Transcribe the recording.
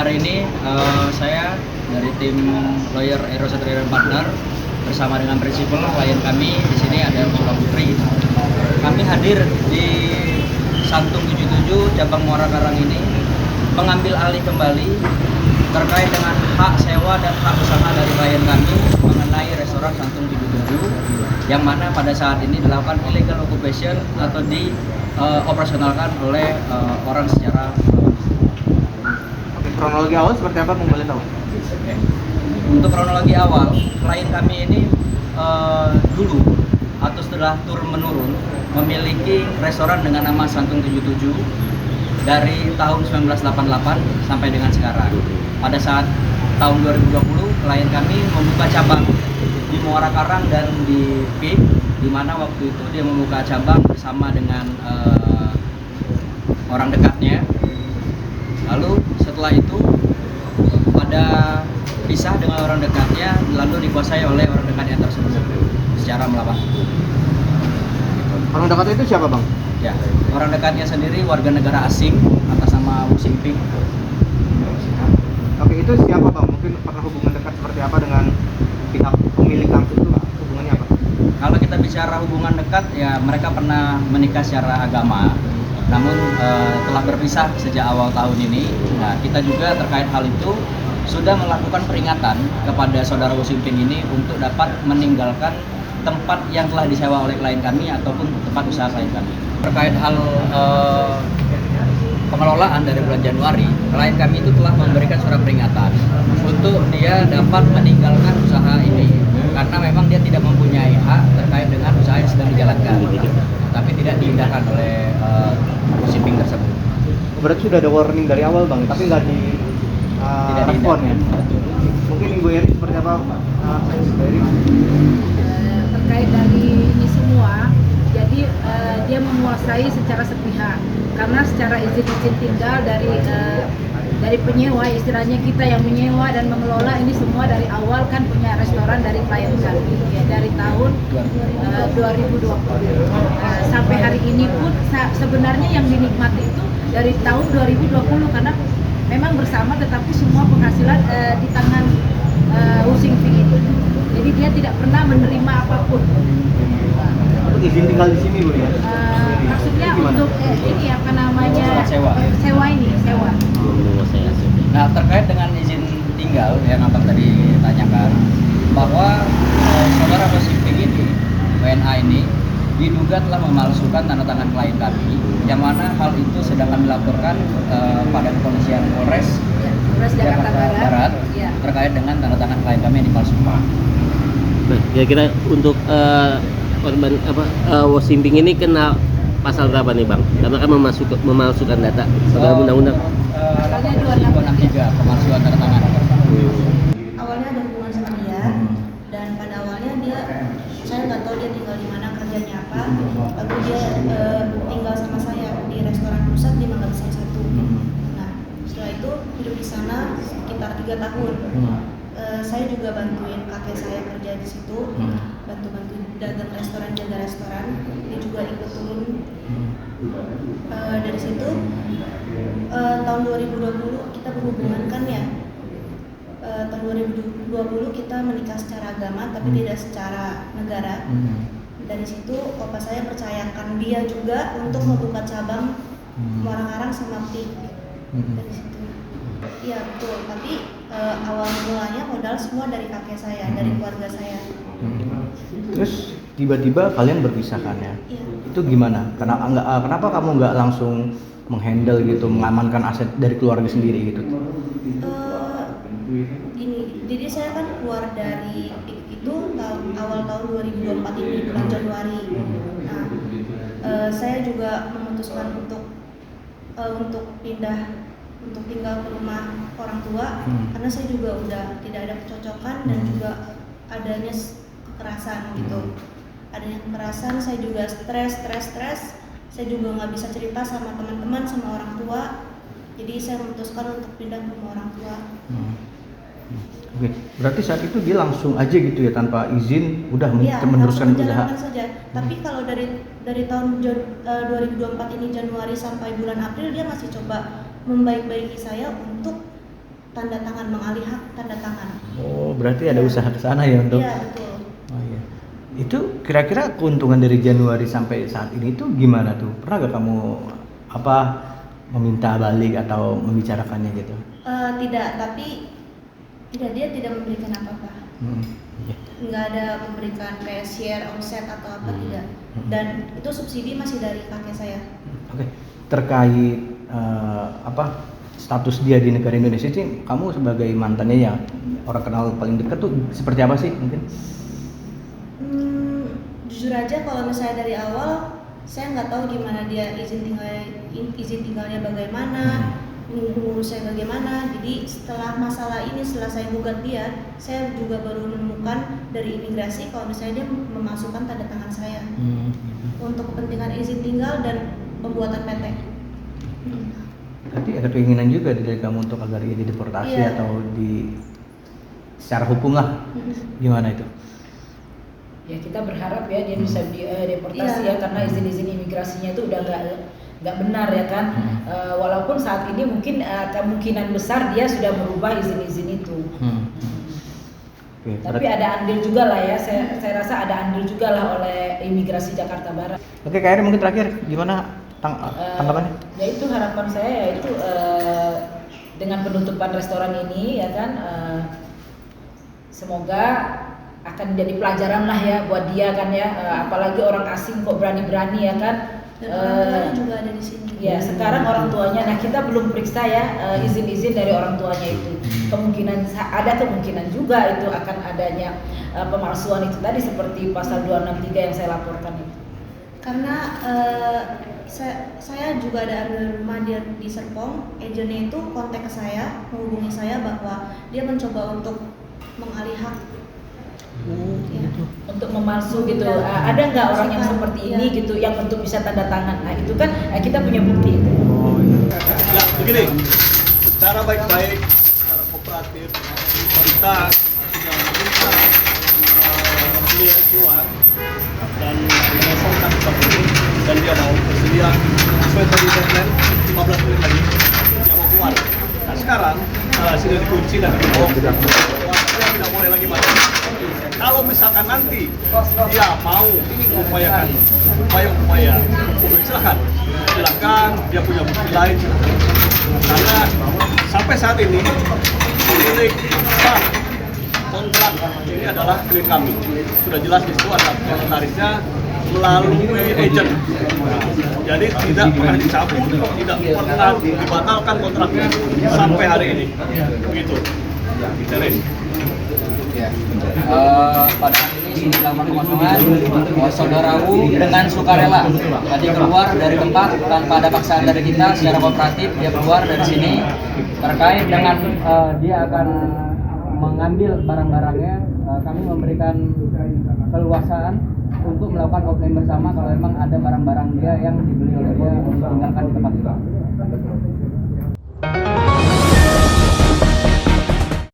hari ini saya dari tim lawyer Ero Satria dan Partner bersama dengan prinsipal klien kami di sini ada Ursula Putri. Kami hadir di Santung 77 cabang Muara Karang ini mengambil alih kembali terkait dengan hak sewa dan hak usaha dari klien kami mengenai restoran Santung 77 yang mana pada saat ini dilakukan illegal occupation atau dioperasionalkan oleh orang secara kronologi awal seperti apa, boleh tahu? Oke. Untuk kronologi awal, klien kami ini dulu atau setelah turun menurun memiliki restoran dengan nama Santung 77 dari tahun 1988 sampai dengan sekarang. Pada saat tahun 2020, klien kami membuka cabang di Muara Karang dan di PIK, di mana waktu itu dia membuka cabang bersama dengan orang dekatnya. Lalu setelah itu pada pisah dengan orang dekatnya, lalu dikuasai oleh orang dekatnya tersebut secara melawan. Orang dekat itu siapa, Bang? Ya, orang dekatnya sendiri warga negara asing atas nama Wu Xingping. Oke, itu siapa, Bang? Mungkin pernah hubungan dekat seperti apa dengan pihak pemilik kampus itu? Hubungannya apa? Kalau kita bicara hubungan dekat, ya mereka pernah menikah secara agama. Namun telah berpisah sejak awal tahun ini. Nah, kita juga terkait hal itu sudah melakukan peringatan kepada saudara Wu Xingping ini untuk dapat meninggalkan tempat yang telah disewa oleh klien kami ataupun tempat usaha klien kami. Terkait hal pengelolaan dari bulan Januari, klien kami itu telah memberikan surat peringatan untuk dia dapat meninggalkan usaha ini karena memang dia tidak mempunyai hak terkait dengan usaha yang sedang dijalankan, tapi tidak diindahkan oleh shipping tersebut. Berarti sudah ada warning dari awal, Bang, tapi nggak di respon ya? Mungkin Ibu Eri seperti apa? Terkait dari ini semua, jadi dia menguasai secara sepihak karena secara izin tinggal dari penyewa, istilahnya kita yang menyewa dan mengelola ini semua dari awal kan punya restoran dari klien kami ya, dari tahun 2020 sampai hari ini pun sebenarnya yang dinikmati itu dari tahun 2020 karena memang bersama tetapi semua penghasilan di tangan Wu Xingping itu. Jadi dia tidak pernah menerima apapun. Izin tinggal di sini, Bu ya? Maksudnya untuk ini apa namanya sewa ini. Nah, terkait dengan izin tinggal yang abang tadi tanyakan, bahwa saudara Wu Xingping ini, WNA ini diduga telah memalsukan tanda tangan klien kami, yang mana hal itu sedang kami laporkan pada kepolisian Polres Jakarta Barat ya, terkait dengan tanda tangan klien kami yang dipalsukan. Nah, kira-kira untuk korban Wu Xingping ini kena pasal berapa nih, Bang? Karena kan memalsukan data dalam undang-undang. Pasalnya 263 pemalsuan tanda tangan. Awalnya ada hubungan sama dia, dan pada awalnya saya nggak tahu dia tinggal di mana, kerjanya apa. Lalu dia tinggal sama saya di restoran pusat di Mangga Besar 1. Nah, setelah itu hidup di sana sekitar 3 tahun. Saya juga bantuin kakek saya kerja di situ, bantu dagang restoran, jaga restoran. Dia juga ikut turun. Dari situ tahun 2020 kita berhubungan kan ya. Tahun 2020 kita menikah secara agama tapi tidak secara negara. Dari situ opa saya percayakan dia juga untuk membuka cabang Muara Karang sama PIK. Dari situ. Iya betul, tapi awal mulanya modal semua dari kakek saya, dari keluarga saya. Terus tiba-tiba kalian berpisah kan ya? Iya. Itu gimana? Kenapa kamu nggak langsung menghandle gitu, mengamankan aset dari keluarga sendiri gitu? Gini, jadi saya kan keluar dari PIK itu awal tahun 2024 ini, bulan Januari. Nah, saya juga memutuskan untuk pindah, untuk tinggal ke rumah orang tua karena saya juga udah tidak ada kecocokan dan juga adanya kekerasan gitu. Adanya kekerasan, saya juga stres. Saya juga nggak bisa cerita sama teman-teman, sama orang tua. Jadi saya memutuskan untuk pindah ke rumah orang tua. Oke, berarti saat itu dia langsung aja gitu ya, tanpa izin udah meneruskan usaha. Saja. Tapi kalau dari tahun 2024 ini Januari sampai bulan April dia masih coba membaik-baiki saya untuk tanda tangan, mengalih hak tanda tangan. Oh, berarti ada usaha ke sana ya untuk. Iya, betul. Oh iya. Itu kira-kira keuntungan dari Januari sampai saat ini tuh gimana tuh? Pernah gak kamu apa meminta balik atau membicarakannya gitu? Tidak, tapi dia tidak memberikan apa-apa. Iya. Nggak ada memberikan kayak share, omset atau apa, tidak. Dan itu subsidi masih dari kakek saya. Oke. Terkait apa status dia di negara Indonesia sih, kamu sebagai mantannya ya orang kenal paling dekat tuh seperti apa sih mungkin? Jujur aja kalau misalnya dari awal saya nggak tahu gimana dia izin tinggalnya bagaimana, mengurusnya bagaimana. Jadi setelah masalah ini, setelah saya gugat dia, saya juga baru menemukan dari imigrasi kalau misalnya dia memasukkan tanda tangan saya untuk kepentingan izin tinggal dan pembuatan PT. Berarti ada keinginan juga dari kamu untuk agar ia dideportasi Iya. atau secara hukum lah. Gimana itu? Ya kita berharap ya dia bisa deportasi ya, karena izin-izin imigrasinya itu udah nggak benar ya kan. Walaupun saat ini mungkin kemungkinan besar dia sudah merubah izin-izin itu. Oke, Tapi ada andil juga lah ya, saya rasa ada andil juga lah oleh imigrasi Jakarta Barat. Oke, Kak Eri mungkin terakhir gimana tanggapannya? Ya itu harapan saya yaitu dengan penutupan restoran ini ya kan, semoga akan menjadi pelajaran lah ya buat dia kan ya, apalagi orang asing kok berani-berani ya kan. Dan orang tuanya juga ada di sini. Ya sekarang orang tuanya, nah kita belum periksa ya izin-izin dari orang tuanya itu. Ada kemungkinan juga itu akan adanya pemalsuan itu tadi seperti pasal 263 yang saya laporkan itu. Karena saya juga ada ambil rumah dia di Serpong, agennya itu kontak ke saya, menghubungi saya bahwa dia mencoba untuk mengalih hak. Ya. Untuk memalsu gitu, ada nggak orang yang seperti ini gitu yang untuk bisa tanda tangan? Nah itu kan kita punya bukti itu. Ya begini, secara baik-baik, secara kooperatif kita sudah meminta dia keluar dan mengosongkan tempat ini, dan dia mau bersedia sesuai tadi deadline 15 menit lagi dia mau keluar. Nah sekarang sudah dikunci dan dibawa, dia tidak boleh lagi masuk. Kalau misalkan nanti dia mau mengupayakan upaya silahkan dia punya bukti lain, karena sampai saat ini pemilik sah kontrak ini adalah klien kami. Sudah jelas di situ ada notarisnya melalui agent. Jadi tidak pernah dicabut, tidak pernah dibatalkan kontraknya sampai hari ini. Begitu. Teres. Pada hari ini setelah pengosongan, saudara U dengan sukarela tadi keluar dari tempat tanpa ada paksaan dari kita, secara kooperatif dia keluar dari sini terkait dengan dia akan mengambil barang-barangnya. Kami memberikan keluasaan untuk melakukan opening bersama kalau memang ada barang-barang dia yang dibeli oleh dia untuk meninggalkan di tempat itu.